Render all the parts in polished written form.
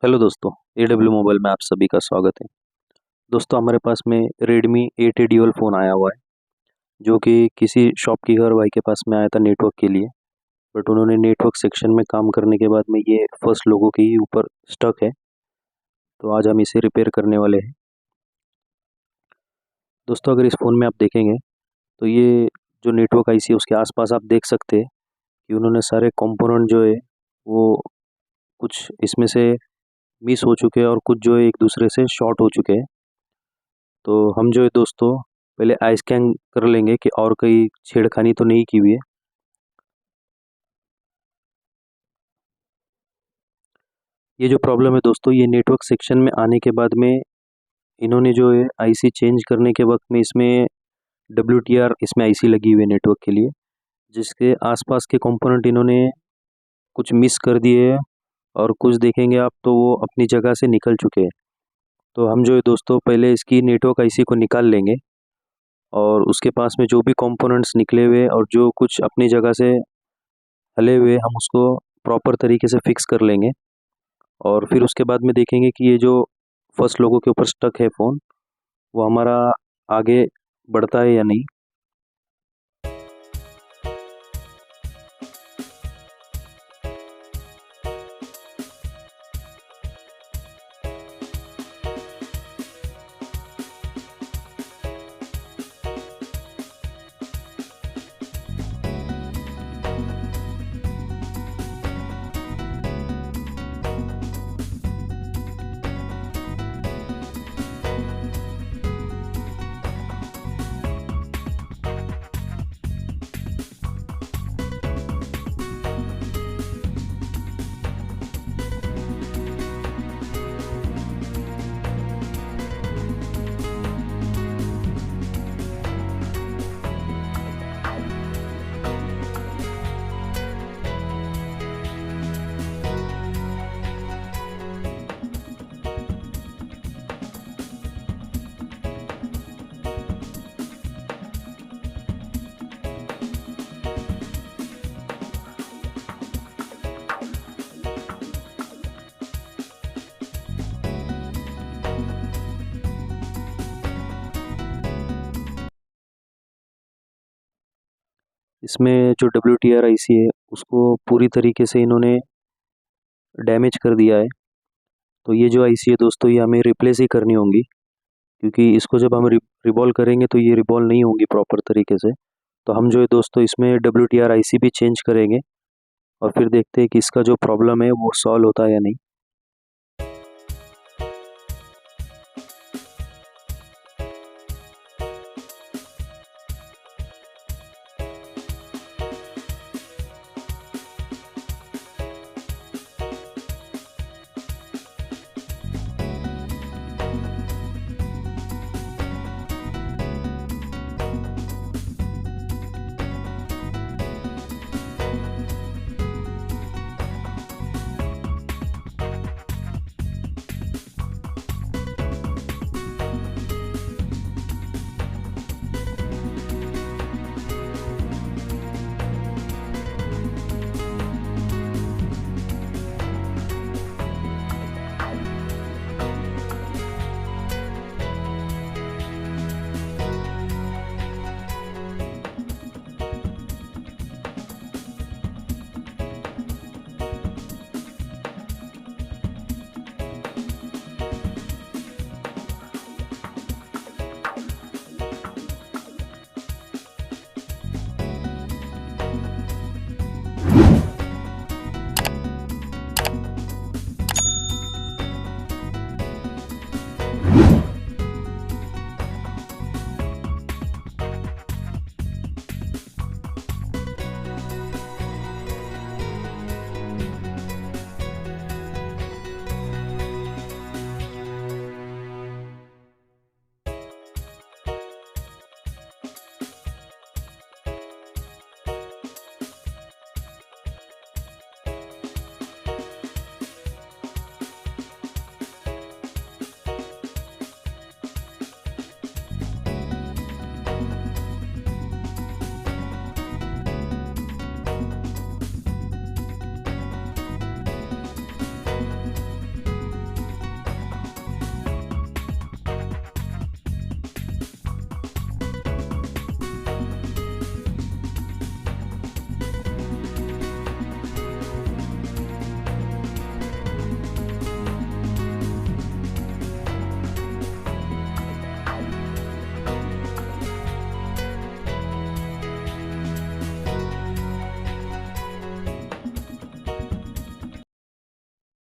Hello दोस्तों, AW mobile में आप सभी का स्वागत है। दोस्तों, हमारे पास में Redmi 8A ड्यूल फ़ोन आया हुआ है, जो कि किसी शॉपकीपर भाई के पास में आया था नेटवर्क के लिए। बट उन्होंने नेटवर्क सेक्शन में काम करने के बाद में ये फर्स्ट लोगों के ही ऊपर स्टक है, तो आज हम इसे रिपेयर करने वाले हैं। दोस्तों, अगर इस फ़ोन में आप देखेंगे तो ये जो नेटवर्क आईसी है उसके आसपास आप देख सकते हैं कि उन्होंने सारे कंपोनेंट जो है वो कुछ इसमें से मिस हो चुके हैं और कुछ जो है एक दूसरे से शॉर्ट हो चुके हैं। तो हम जो है दोस्तों पहले आई स्कैन कर लेंगे कि और कोई छेड़खानी तो नहीं की हुई है। ये जो प्रॉब्लम है दोस्तों, ये नेटवर्क सेक्शन में आने के बाद में इन्होंने जो है आईसी चेंज करने के वक्त में इसमें WTR इसमें आईसी लगी हुई है नेटवर्क के लिए, जिसके आसपास के कंपोनेंट इन्होंने कुछ मिस कर दिए हैं और कुछ देखेंगे आप तो वो अपनी जगह से निकल चुके हैं। तो हम जो है दोस्तों पहले इसकी नेटवर्क आईसी को निकाल लेंगे और उसके पास में जो भी कंपोनेंट्स निकले हुए और जो कुछ अपनी जगह से हले हुए हम उसको प्रॉपर तरीके से फिक्स कर लेंगे और फिर उसके बाद में देखेंगे कि ये जो फर्स्ट लोगों के ऊपर स्टक है फ़ोन, वो हमारा आगे बढ़ता है या नहीं। इसमें जो WTR आईसी है उसको पूरी तरीके से इन्होंने डैमेज कर दिया है। तो ये जो आईसी है दोस्तों, ये हमें रिप्लेस ही करनी होंगी, क्योंकि इसको जब हम रिबॉल करेंगे तो ये रिबॉल नहीं होंगी प्रॉपर तरीके से। तो हम जो है दोस्तों इसमें WTR आईसी भी चेंज करेंगे और फिर देखते हैं कि इसका जो प्रॉब्लम है वो सॉल्व होता है या नहीं।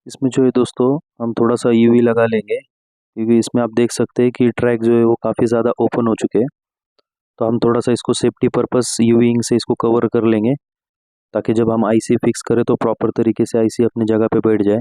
इसमें जो है दोस्तों हम थोड़ा सा यूवी लगा लेंगे, क्योंकि इसमें आप देख सकते हैं कि ट्रैक जो है वो काफ़ी ज़्यादा ओपन हो चुके हैं। तो हम थोड़ा सा इसको सेफ्टी पर्पस यूविंग से इसको कवर कर लेंगे, ताकि जब हम आईसी फिक्स करें तो प्रॉपर तरीके से आईसी अपनी जगह पे बैठ जाए।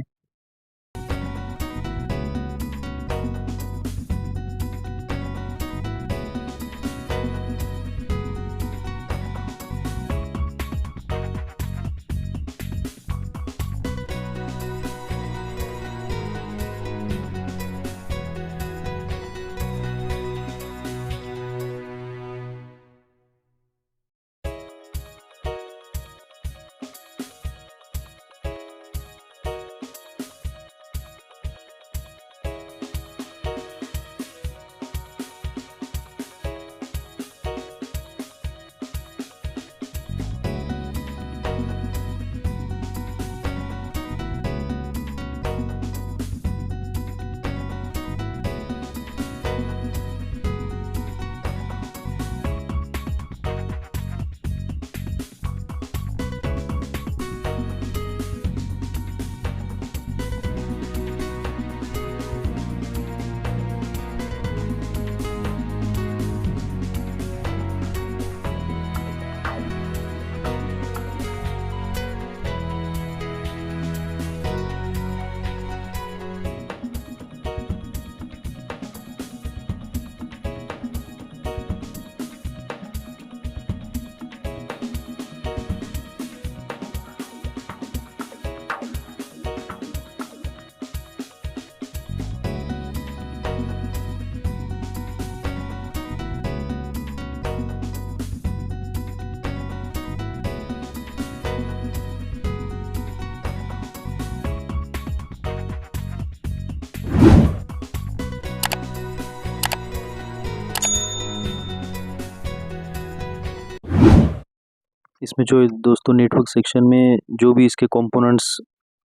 इसमें जो है दोस्तों नेटवर्क सेक्शन में जो भी इसके कंपोनेंट्स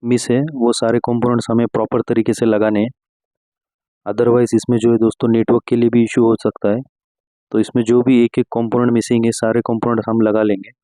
मिस है वो सारे कंपोनेंट्स हमें प्रॉपर तरीके से लगाने हैं। अदरवाइज इसमें जो है दोस्तों नेटवर्क के लिए भी इशू हो सकता है। तो इसमें जो भी एक एक कंपोनेंट मिसिंग है सारे कंपोनेंट हम लगा लेंगे।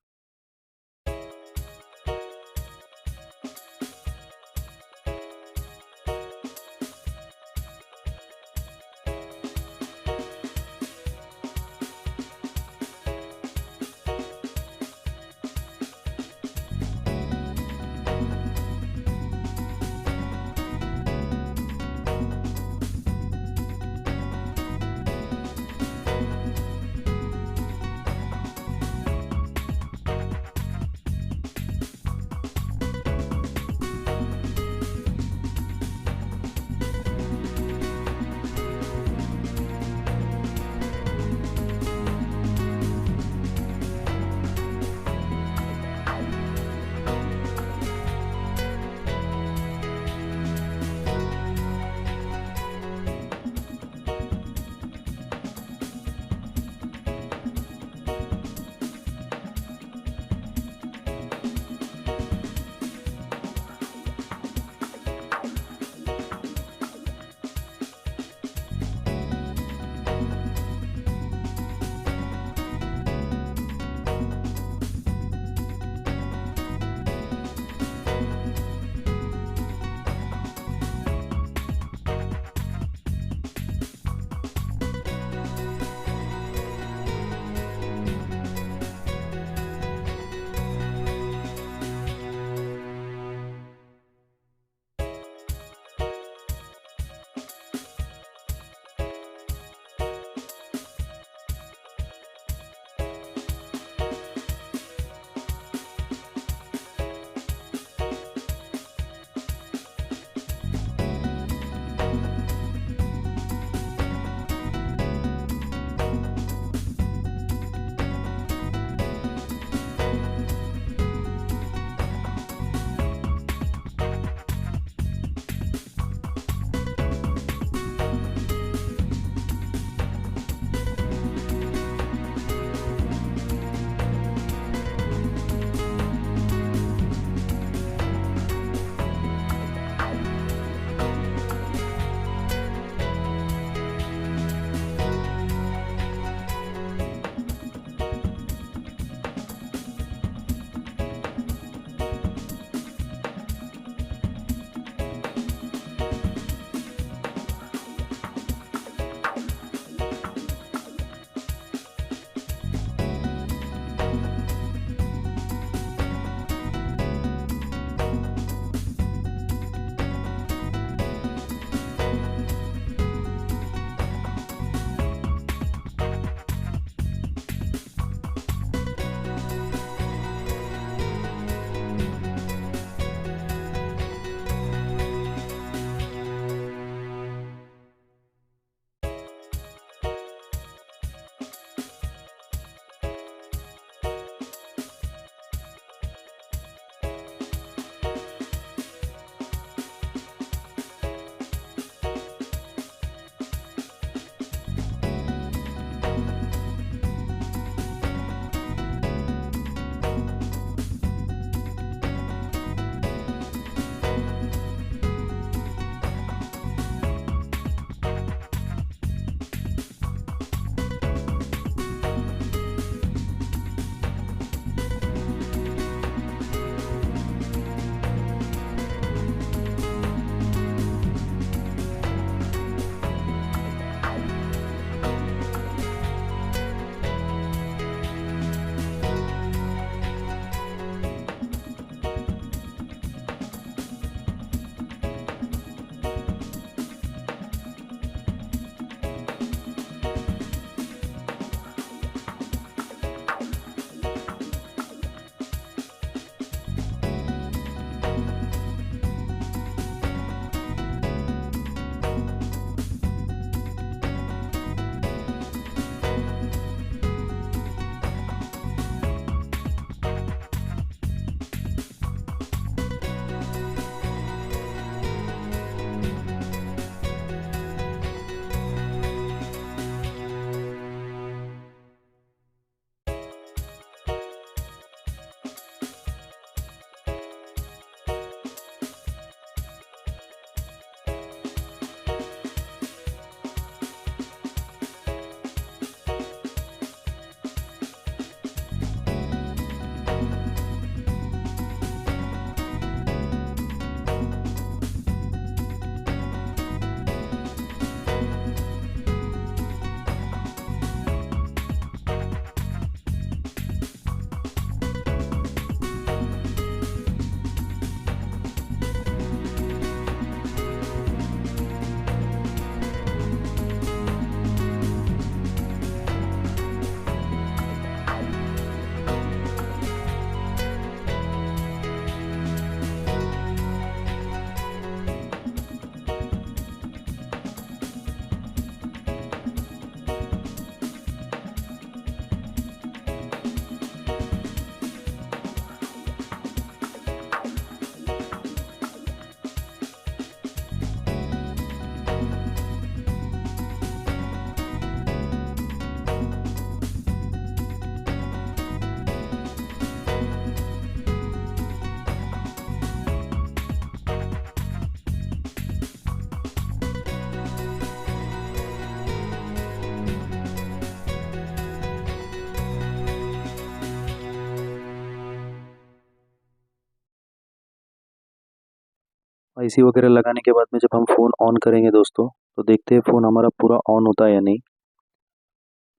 आईसी वगैरह लगाने के बाद में जब हम फ़ोन ऑन करेंगे दोस्तों, तो देखते हैं फ़ोन हमारा पूरा ऑन होता है या नहीं।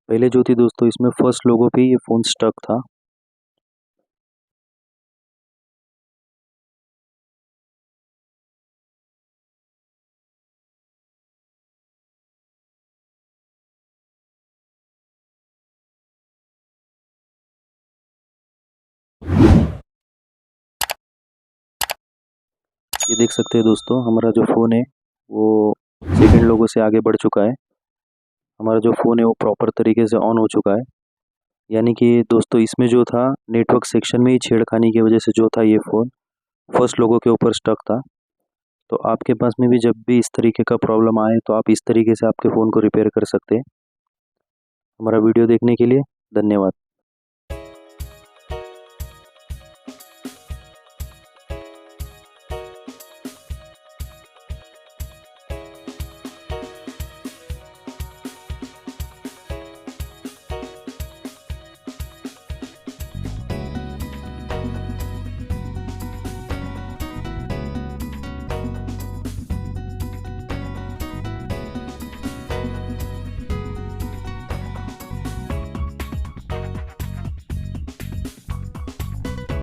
पहले जो थी दोस्तों, इसमें फर्स्ट लोगो पे ये फ़ोन स्टक था। ये देख सकते हैं दोस्तों, हमारा जो फ़ोन है वो सेकंड लोगो से आगे बढ़ चुका है। हमारा जो फ़ोन है वो प्रॉपर तरीके से ऑन हो चुका है। यानी कि दोस्तों, इसमें जो था नेटवर्क सेक्शन में ही छेड़खानी की वजह से जो था ये फ़ोन फर्स्ट लोगो के ऊपर स्टक था। तो आपके पास में भी जब भी इस तरीके का प्रॉब्लम आए तो आप इस तरीके से आपके फ़ोन को रिपेयर कर सकते हैं। हमारा वीडियो देखने के लिए धन्यवाद।